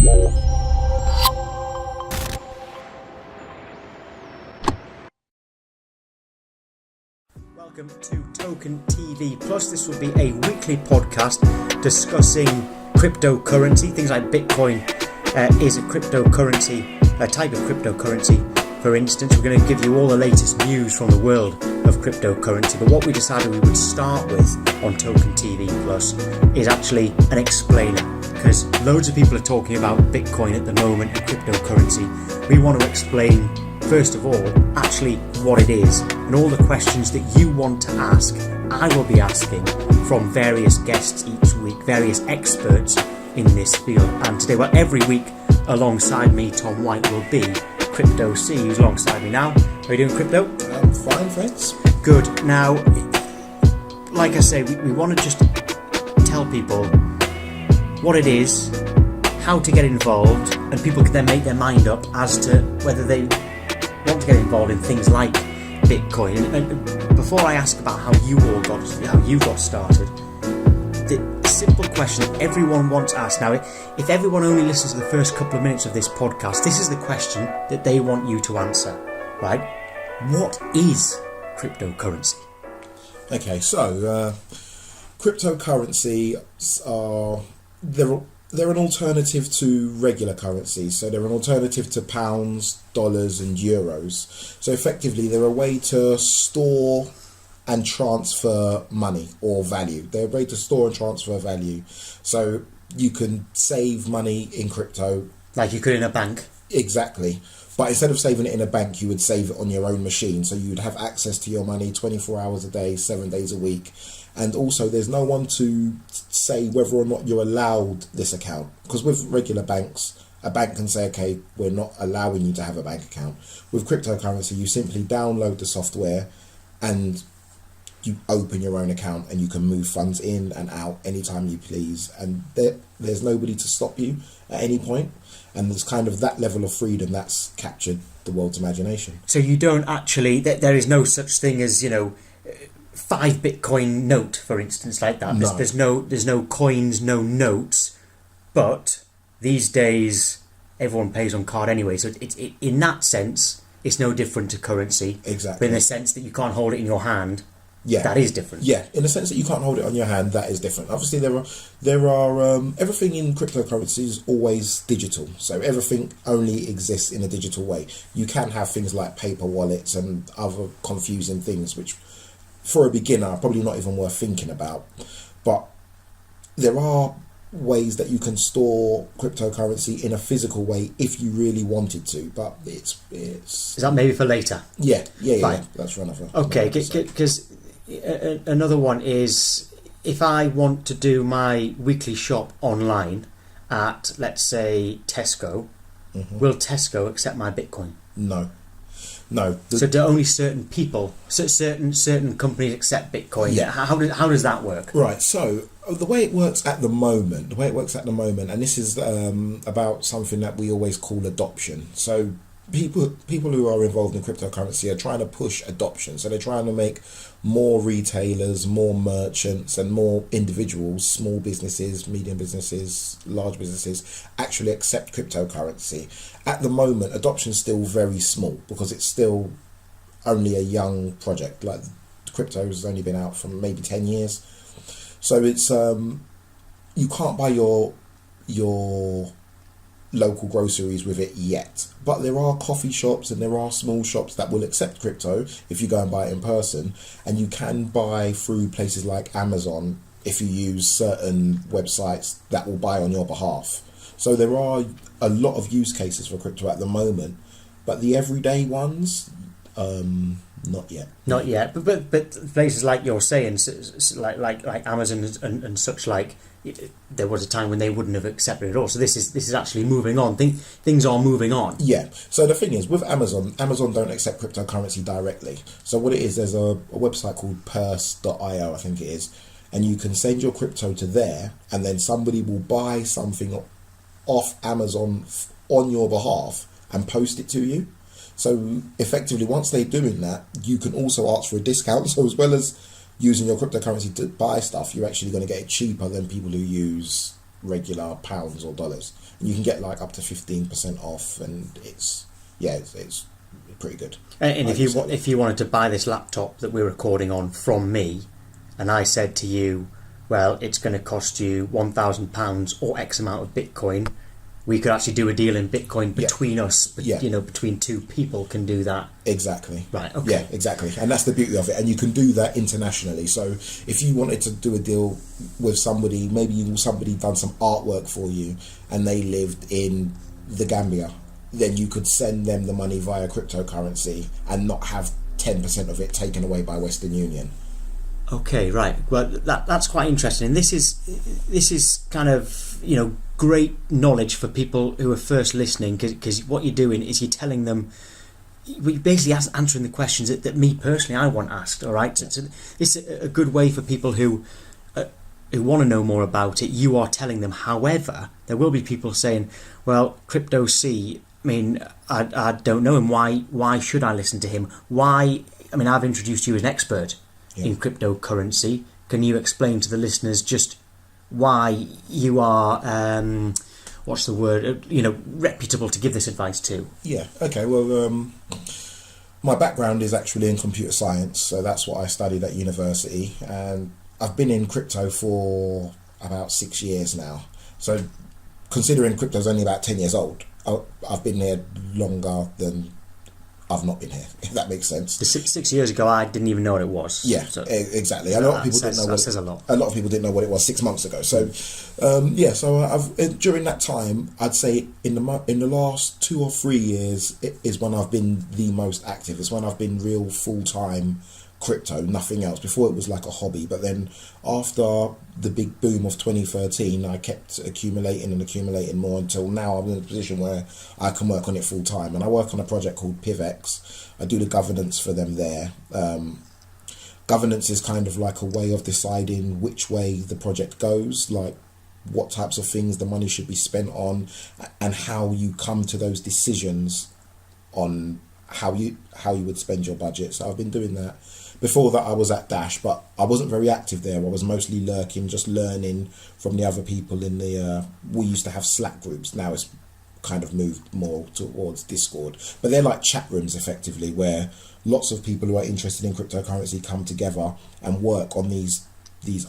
Welcome to Token TV Plus. This will be a weekly podcast discussing cryptocurrency. Things like Bitcoin is a cryptocurrency, a type of cryptocurrency. For instance, we're going to give you all the latest news from the world of cryptocurrency. But what we decided we would start with on Token TV Plus is actually an explainer, because loads of people are talking about Bitcoin at the moment and cryptocurrency. We want to explain, first of all, actually what it is, and all the questions that you want to ask, I will be asking from various guests each week, various experts in this field. And today, well, every week alongside me, Tom White, will be Cryptosi, who's alongside me now. How are you doing, Crypto? I'm fine, thanks. Good. Now, like I say, we want to just tell people what it is, how to get involved, and people can then make their mind up as to whether they want to get involved in things like Bitcoin. And before I ask about how you got started, the simple question everyone wants asked now, if everyone only listens to the first couple of minutes of this podcast, this is the question that they want you to answer, right? What is cryptocurrency? Okay, so cryptocurrency are they're an alternative to regular currency. So they're an alternative to pounds, dollars and euros. So effectively they're a way to store and transfer money or value. They're a way to store and transfer value. So you can save money in crypto. Like you could in a bank? Exactly. But instead of saving it in a bank, you would save it on your own machine. So you'd have access to your money 24 hours a day, 7 days a week. And also there's no one to say whether or not you're allowed this account. Because with regular banks, a bank can say, okay, we're not allowing you to have a bank account. With cryptocurrency, you simply download the software and you open your own account and you can move funds in and out anytime you please. And there's nobody to stop you at any point. And there's kind of that level of freedom that's captured the world's imagination. So you don't actually, there is no such thing as, 5 Bitcoin note, for instance, like that. No. There's no coins, no notes. But these days, everyone pays on card anyway. So in that sense, it's no different to currency. Exactly. But in the sense that you can't hold it in your hand, yeah, that is different. Yeah, in the sense that you can't hold it on your hand, that is different. Obviously, there are everything in cryptocurrency is always digital. So everything only exists in a digital way. You can have things like paper wallets and other confusing things, which for a beginner are probably not even worth thinking about. But there are ways that you can store cryptocurrency in a physical way if you really wanted to, but it's is that maybe for later? Yeah, that's right. Okay, because another one is, if I want to do my weekly shop online at, let's say, Tesco, will Tesco accept my Bitcoin? No. So do only certain people, certain companies accept Bitcoin? Yeah. How does that work? Right. So the way it works at the moment, and this is about something that we always call adoption. So people who are involved in cryptocurrency are trying to push adoption. So they're trying to make more retailers, more merchants and more individuals, small businesses, medium businesses, large businesses, actually accept cryptocurrency. At the moment, adoption is still very small because it's still only a young project. Like crypto has only been out for maybe 10 years. So it's you can't buy your local groceries with it yet, but there are coffee shops and there are small shops that will accept crypto if you go and buy it in person, and you can buy through places like Amazon if you use certain websites that will buy on your behalf. So there are a lot of use cases for crypto at the moment, but the everyday ones, not yet. Not yet, but places like you're saying, like Amazon and such like, there was a time when they wouldn't have accepted it at all. So this is actually moving on. Things are moving on. Yeah. So the thing is, with Amazon don't accept cryptocurrency directly. So what it is, there's a website called purse.io, I think it is, and you can send your crypto to there, and then somebody will buy something off Amazon on your behalf and post it to you. So effectively, once they're doing that, you can also ask for a discount. So as well as using your cryptocurrency to buy stuff, you're actually going to get it cheaper than people who use regular pounds or dollars. And you can get like up to 15% off, and it's pretty good. And if you wanted to buy this laptop that we're recording on from me, and I said to you, well, it's going to cost you £1,000 or X amount of Bitcoin, we could actually do a deal in Bitcoin between us. Between two people can do that. Exactly. Right. Okay. Yeah, exactly. And that's the beauty of it. And you can do that internationally. So if you wanted to do a deal with somebody, maybe somebody done some artwork for you and they lived in the Gambia, then you could send them the money via cryptocurrency and not have 10% of it taken away by Western Union. Okay, right. Well, that's quite interesting. And this is kind of, great knowledge for people who are first listening, because what you're doing is you're telling them, you're basically answering the questions that me personally I want asked. All right, so it's a good way for people who want to know more about it. You are telling them. However, there will be people saying, well, Cryptosi, I mean, I don't know him. Why should I listen to him? I've introduced you as an expert in cryptocurrency. Can you explain to the listeners just why you are, reputable to give this advice to? Yeah, okay, well, my background is actually in computer science, so that's what I studied at university, and I've been in crypto for about 6 years now. So considering crypto's only about 10 years old, I've been here longer than I've not been here, if that makes sense. 6 years ago, I didn't even know what it was. Yeah, so, exactly. A lot of people didn't know. That says a lot. A lot of people didn't know what it was 6 months ago. So, so I've during that time, I'd say in the last 2 or 3 years is when I've been the most active. It's when I've been real full-time crypto, nothing else. Before it was like a hobby, but then after the big boom of 2013, I kept accumulating more until now I'm in a position where I can work on it full time. And I work on a project called PivX. I do the governance for them there. Governance is kind of like a way of deciding which way the project goes, like what types of things the money should be spent on, and how you come to those decisions on how you would spend your budget. So I've been doing that. Before that, I was at Dash, but I wasn't very active there. I was mostly lurking, just learning from the other people in the... we used to have Slack groups. Now it's kind of moved more towards Discord. But they're like chat rooms, effectively, where lots of people who are interested in cryptocurrency come together and work on these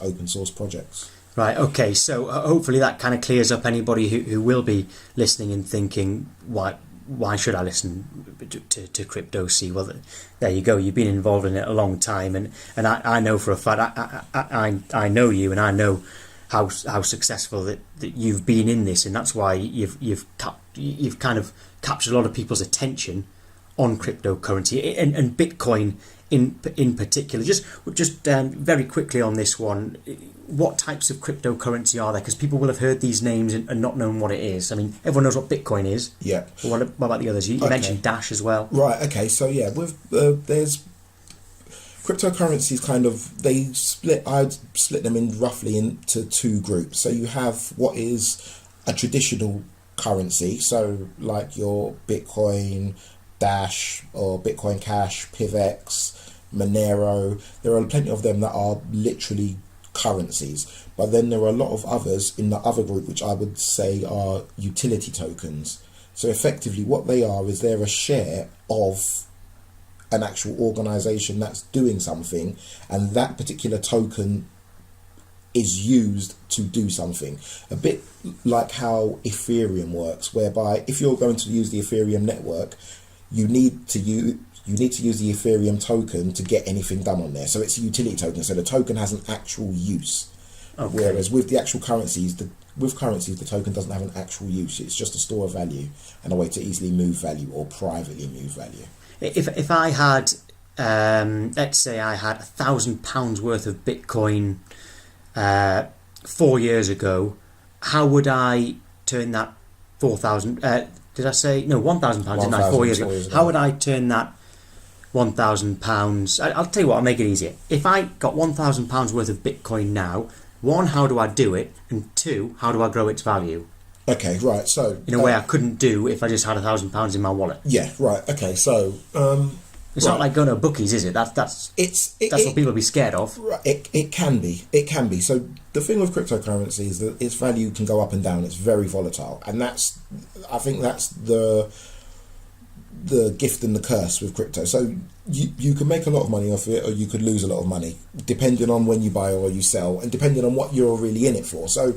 open source projects. Right, okay. So hopefully that kind of clears up anybody who will be listening and thinking, why should I listen to Cryptosi? Well, there you go. You've been involved in it a long time, and I know for a fact I know you, and I know how successful that you've been in this, and that's why you've kind of captured a lot of people's attention on cryptocurrency and Bitcoin in particular. Just very quickly on this one, what types of cryptocurrency are there? Because people will have heard these names and not known what it is. I mean, everyone knows what Bitcoin is. Yeah. But what about the others? You mentioned Dash as well. Right. Okay. So yeah, with there's cryptocurrencies. Kind of I'd split them in roughly into two groups. So you have what is a traditional currency. So like your Bitcoin, Dash, or Bitcoin Cash, PivX, Monero. There are plenty of them that are literally currencies, but then there are a lot of others in the other group which I would say are utility tokens. So effectively what they are is they're a share of an actual organization that's doing something, and that particular token is used to do something. A bit like how Ethereum works, whereby if you're going to use the Ethereum network, you need to use the Ethereum token to get anything done on there. So it's a utility token. So the token has an actual use. Okay. Whereas with the actual currencies, the token doesn't have an actual use. It's just a store of value and a way to easily move value or privately move value. If I had, let's say I had £1,000 worth of Bitcoin 4 years ago, how would I turn that 4,000? Did I say no? £1,000, didn't I? 4 years ago. How would I turn that £1,000? I'll tell you what. I'll make it easier. If I got £1,000 worth of Bitcoin now, one, how do I do it? And two, how do I grow its value? Okay, right. So in a way I couldn't do if I just had £1,000 in my wallet. Yeah, right. Okay, so It's not like going to bookies, is it? That's what people be scared of. Right, it can be. So the thing with cryptocurrency is that its value can go up and down. It's very volatile, and I think that's the gift and the curse with crypto. So you can make a lot of money off it, or you could lose a lot of money, depending on when you buy or you sell, and depending on what you're really in it for. So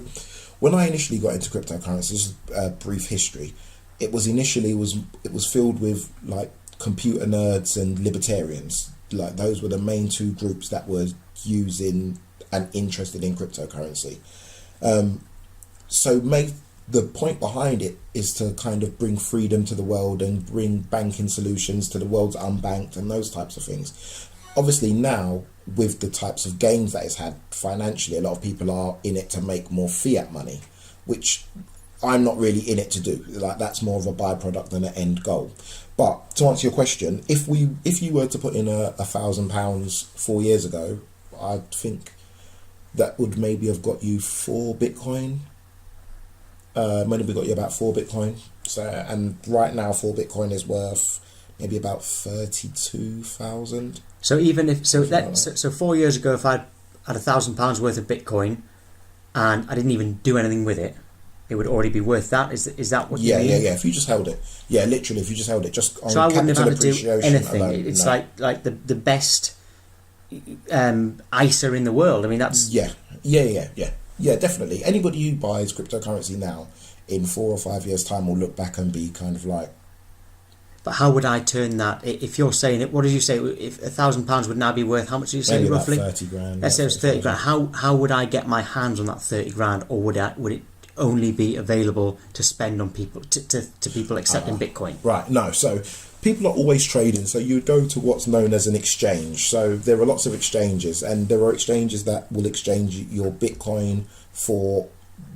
when I initially got into cryptocurrency, this is a brief history. It was filled with like computer nerds and libertarians. Like those were the main two groups that were using and interested in cryptocurrency. So the point behind it is to kind of bring freedom to the world and bring banking solutions to the world's unbanked and those types of things. Obviously now, with the types of gains that it's had financially, a lot of people are in it to make more fiat money, which I'm not really in it to do. Like that's more of a byproduct than an end goal. But to answer your question, if you were to put in £1,000 4 years ago, I think that would maybe have got you 4 Bitcoin. Maybe got you about 4 Bitcoin. So, and right now 4 Bitcoin is worth maybe about 32,000. So even if so 4 years ago, if I had £1,000 worth of Bitcoin and I didn't even do anything with it, it would already be worth that. Is that what you mean? Yeah. If you just held it, literally, if you just held it, just on so I wouldn't have had to do anything. Alone, it's like the best ISA in the world. I mean, that's yeah, definitely. Anybody who buys cryptocurrency now, in 4 or 5 years' time, will look back and be kind of like. But how would I turn that? If you're saying it, what did you say? If £1,000 would now be worth, how much did you say maybe roughly? About 30 grand. Let's say it was 30 grand. How would I get my hands on that 30 grand, or would it only be available to spend on people to people accepting Bitcoin? Right. No. So people are always trading. So you would go to what's known as an exchange. So there are lots of exchanges, and there are exchanges that will exchange your Bitcoin for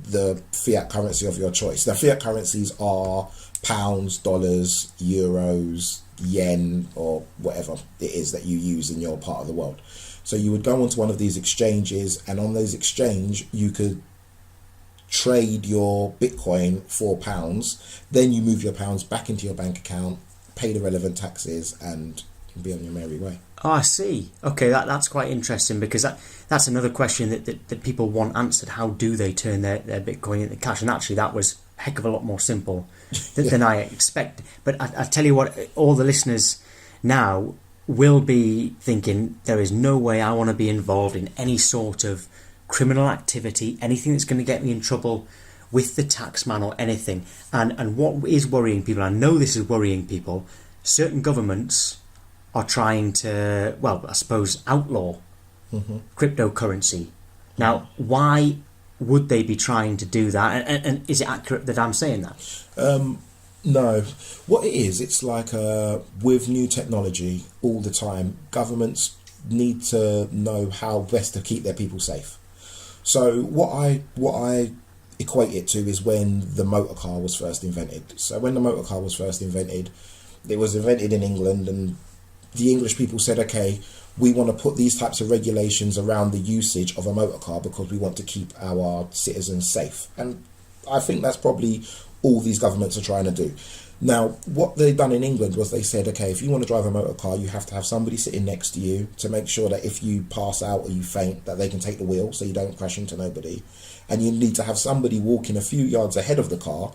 the fiat currency of your choice. Now, fiat currencies are pounds, dollars, euros, yen, or whatever it is that you use in your part of the world. So you would go onto one of these exchanges, and on those exchange you could trade your Bitcoin for pounds. Then you move your pounds back into your bank account, pay the relevant taxes, and be on your merry way. Oh, I see. Okay, that's quite interesting, because that's another question that people want answered. How do they turn their Bitcoin into cash? And actually that was a heck of a lot more simple than I expected. But I tell you what, all the listeners now will be thinking, there is no way I want to be involved in any sort of criminal activity, anything that's going to get me in trouble with the taxman or anything. And what is worrying people, I know this is worrying people, certain governments are trying to, well, I suppose, outlaw cryptocurrency. Now, why would they be trying to do that? And is it accurate that I'm saying that? No. What it is, it's like with new technology all the time, governments need to know how best to keep their people safe. So what I equate it to is when the motor car was first invented. So when the motor car was first invented, it was invented in England, and the English people said, okay, we want to put these types of regulations around the usage of a motor car because we want to keep our citizens safe. And I think that's probably all these governments are trying to do. Now, what they've done in England was they said, okay, if you want to drive a motor car, you have to have somebody sitting next to you to make sure that if you pass out or you faint, that they can take the wheel so you don't crash into nobody. And you need to have somebody walking a few yards ahead of the car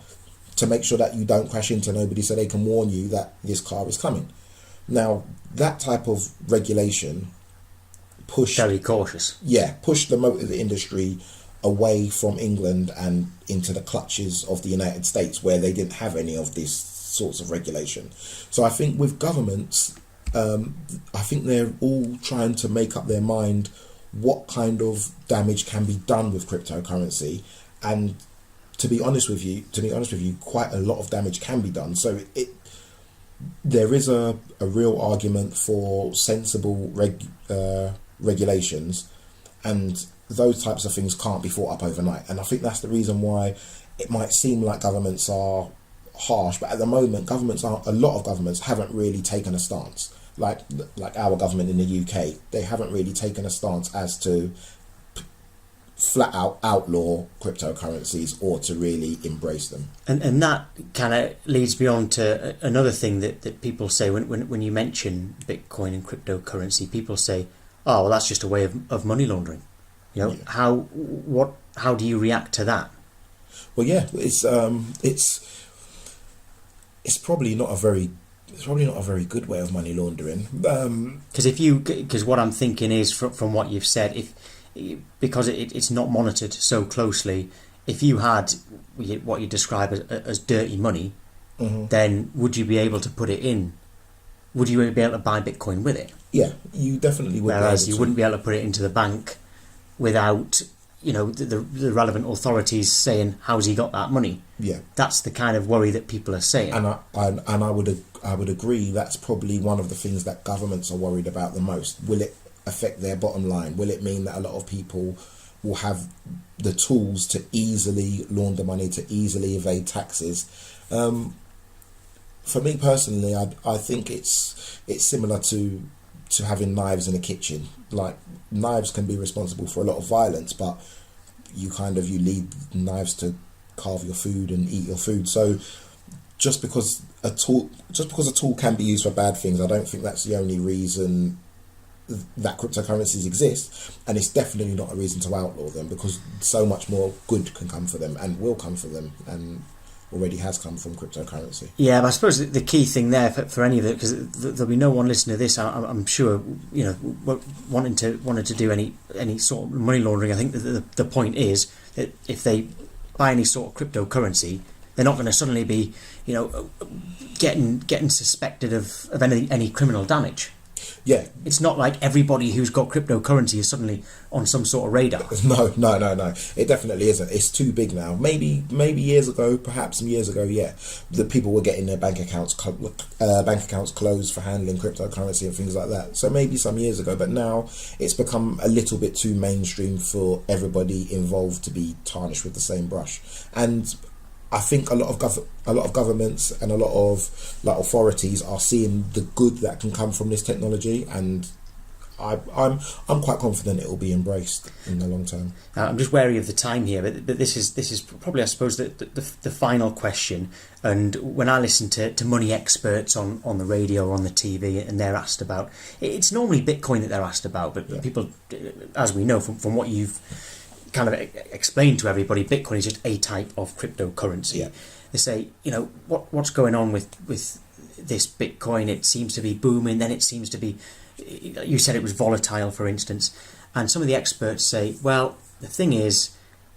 to make sure that you don't crash into nobody, so they can warn you that this car is coming. Now, that type of regulation pushed... Very cautious. Yeah, pushed the motor industry away from England and into the clutches of the United States, where they didn't have any of these sorts of regulation. So I think with governments, I think they're all trying to make up their mind what kind of damage can be done with cryptocurrency. And to be honest with you, quite a lot of damage can be done. So there is a real argument for sensible regulations, and those types of things can't be fought up overnight. And I think that's the reason why it might seem like governments are harsh, but at the moment a lot of governments haven't really taken a stance. Like our government in the UK, they haven't really taken a stance as to flat out outlaw cryptocurrencies or to really embrace them. And that kind of leads me on to another thing that people say when you mention Bitcoin and cryptocurrency. People say, oh, well, that's just a way of money laundering. You know, Yeah. How do you react to that? Well, yeah, it's probably not a very good way of money laundering. Because what I'm thinking is from what you've said, because it's not monitored so closely, if you had what you describe as dirty money, Mm-hmm. then would you be able to put it in? Would you be able to buy Bitcoin with it? Yeah, you definitely would. Whereas you wouldn't be able to put it into the bank without the relevant authorities saying, how's he got that money? Yeah, that's the kind of worry that people are saying. And I would agree. That's probably one of the things that governments are worried about the most. Will it affect their bottom line? Will it mean that a lot of people will have the tools to easily launder money, to easily evade taxes? For me personally, I think it's similar to having knives in a kitchen. Like, knives can be responsible for a lot of violence, but you need knives to carve your food and eat your food. So just because a tool can be used for bad things, I don't think that's the only reason that cryptocurrencies exist, and it's definitely not a reason to outlaw them, because so much more good can come for them and will come for them, and already has come from cryptocurrency. Yeah, but I suppose the key thing there for any of it, because there'll be no one listening to this, I'm sure, wanting to do any sort of money laundering. I think that the point is that if they buy any sort of cryptocurrency, they're not going to suddenly be, getting suspected of any criminal damage. Yeah, it's not like everybody who's got cryptocurrency is suddenly on some sort of radar. No. It definitely isn't. It's too big now. Maybe years ago, perhaps some years ago, yeah, the people were getting their bank accounts closed for handling cryptocurrency and things like that. So maybe some years ago, but now it's become a little bit too mainstream for everybody involved to be tarnished with the same brush. And I think a lot of governments and a lot of authorities are seeing the good that can come from this technology, and I'm quite confident it will be embraced in the long term. I'm just wary of the time here, but this is probably, I suppose, the final question. And when I listen to money experts on the radio or on the TV, and they're asked about, it's normally Bitcoin that they're asked about, but people, as we know from what you've kind of explain to everybody, Bitcoin is just a type of cryptocurrency. Yeah. They say, what's going on with this Bitcoin? It seems to be booming, then it seems to be, you said it was volatile, for instance, and some of the experts say, well, the thing is,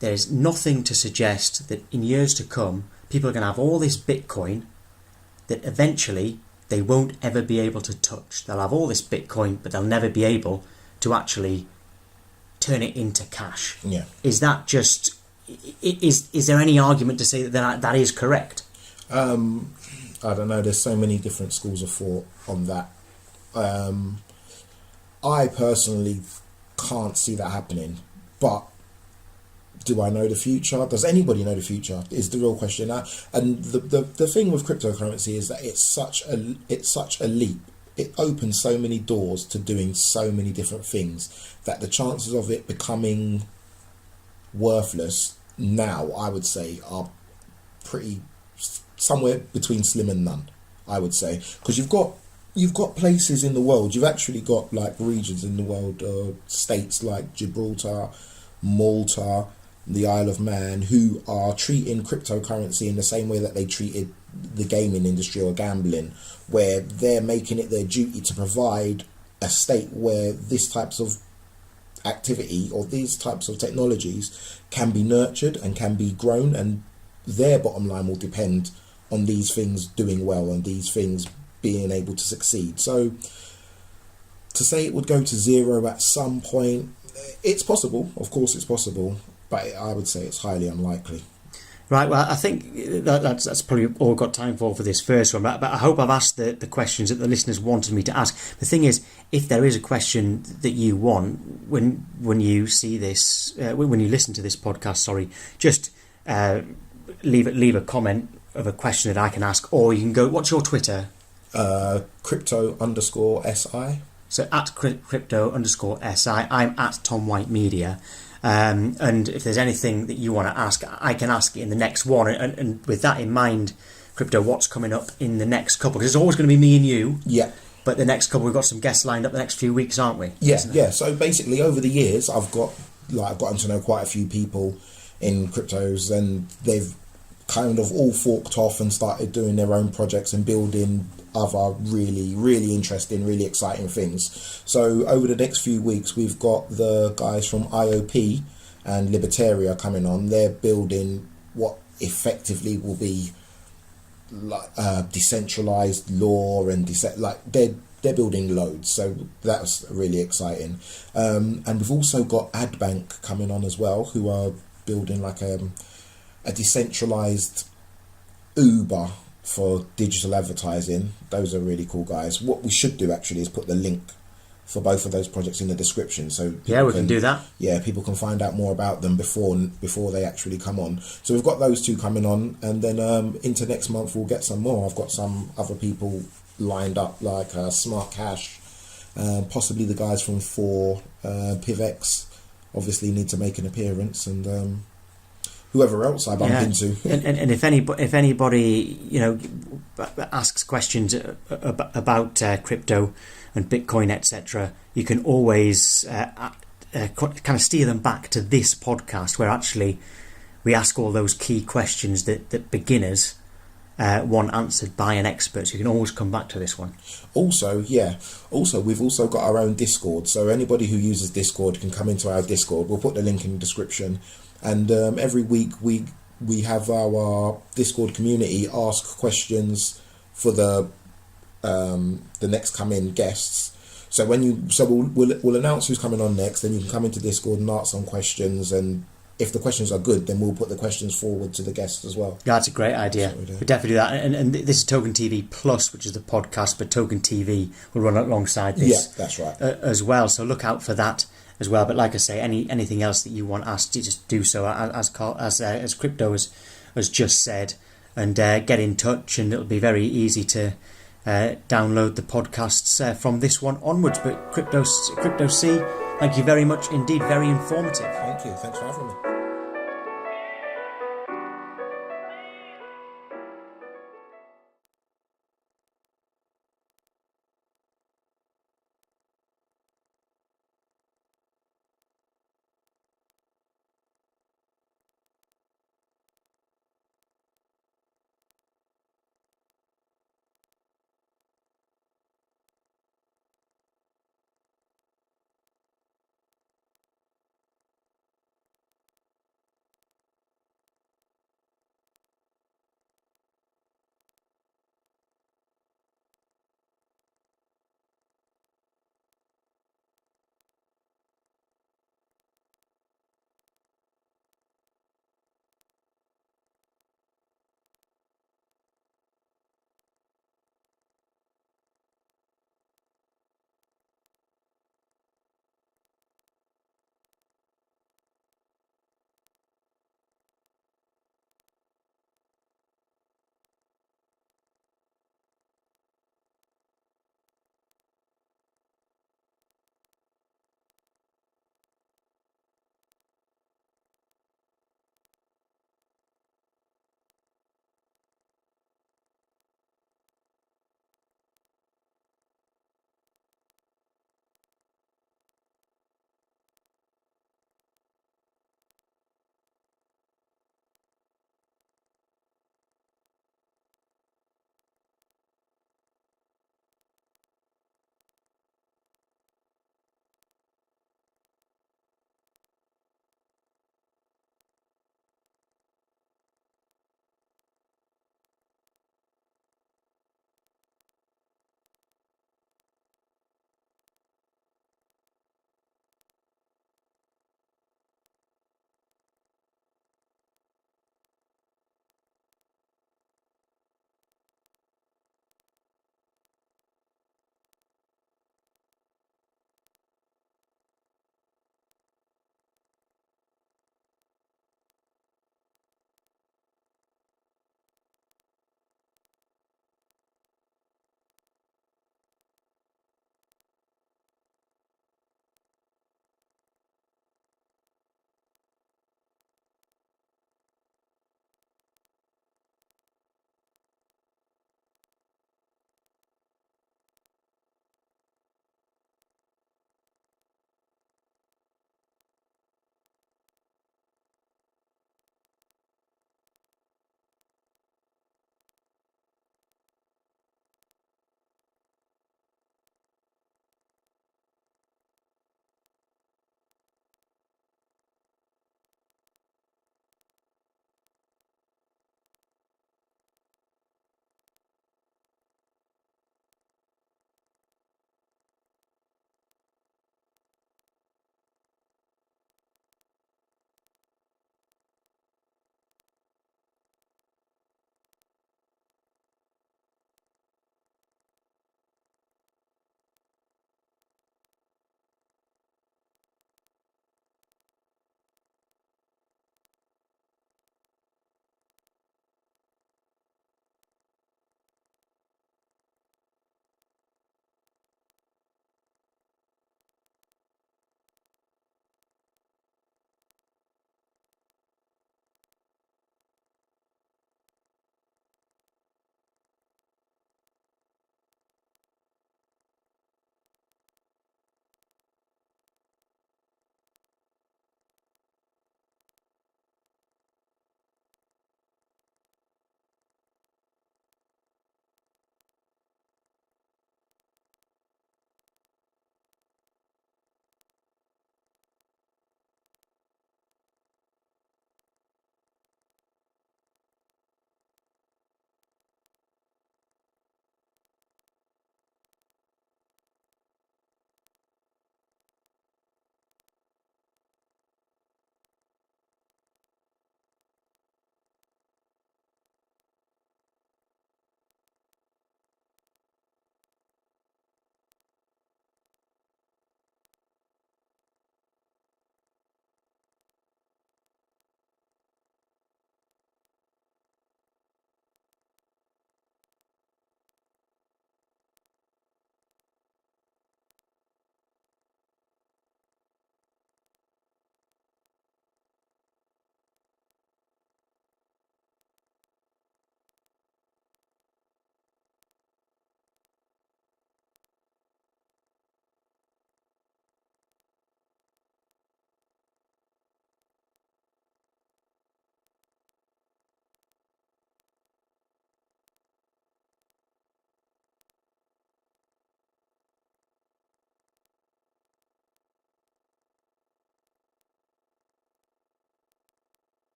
there's nothing to suggest that in years to come people are going to have all this Bitcoin that eventually they won't ever be able to touch. They'll have all this Bitcoin, but they'll never be able to actually turn it into cash. Yeah. Is that just, is there any argument to say that is correct? I don't know. There's so many different schools of thought on that. I personally can't see that happening, but do I know the future? Does anybody know the future? Is the real question. And the thing with cryptocurrency is that it's such a leap. It opens so many doors to doing so many different things that the chances of it becoming worthless now, I would say, are pretty somewhere between slim and none, I would say, because you've got places in the world, you've actually got like regions in the world, states like Gibraltar, Malta, the Isle of Man, who are treating cryptocurrency in the same way that they treated the gaming industry or gambling, where they're making it their duty to provide a state where these types of activity or these types of technologies can be nurtured and can be grown, and their bottom line will depend on these things doing well and these things being able to succeed. So to say it would go to zero at some point, it's possible, of course it's possible, but I would say it's highly unlikely. Right, well, I think that's probably all we've got time for this first one, but I hope I've asked the questions that the listeners wanted me to ask. The thing is, if there is a question that you want when you see this, when you listen to this podcast, just leave a comment of a question that I can ask, or you can go, what's your Twitter? Crypto_SI. So at crypto_SI. I'm at Tom White Media. And if there's anything that you want to ask, I can ask in the next one. And with that in mind, Crypto, what's coming up in the next couple? Because it's always going to be me and you. Yeah. But the next couple, we've got some guests lined up the next few weeks, aren't we? Yeah. So basically, over the years, I've gotten to know quite a few people in cryptos, and they've kind of all forked off and started doing their own projects and building other really, really interesting, really exciting things. So over the next few weeks, we've got the guys from IOP and Libertaria coming on. They're building what effectively will be like decentralized law and they're building loads. So that's really exciting. And we've also got AdBank coming on as well, who are building like a decentralized Uber for digital advertising. Those are really cool guys. What we should do actually is put the link for both of those projects in the description, so we can do that. Yeah, people can find out more about them before they actually come on. So we've got those two coming on, and then into next month we'll get some more. I've got some other people lined up, like Smart Cash, possibly the guys from PivX obviously need to make an appearance, and whoever else I bump into. And if anybody asks questions about crypto and Bitcoin, etc., you can always kind of steer them back to this podcast, where actually we ask all those key questions that beginners want answered by an expert. So you can always come back to this one. Also, we've also got our own Discord. So anybody who uses Discord can come into our Discord. We'll put the link in the description. And every week we have our Discord community ask questions for the next coming guests. So we'll announce who's coming on next. Then you can come into Discord and ask some questions. And if the questions are good, then we'll put the questions forward to the guests as well. Yeah, that's a great idea. We definitely do that. And this is Token TV Plus, which is the podcast, but Token TV will run alongside this. Yeah, that's right. As well. So look out for that as well. But like I say, anything else that you want asked, you just do so as Crypto has just said, and get in touch, and it'll be very easy to download the podcasts from this one onwards. But Cryptosi, thank you very much indeed. Very informative. Thank you. Thanks for having me.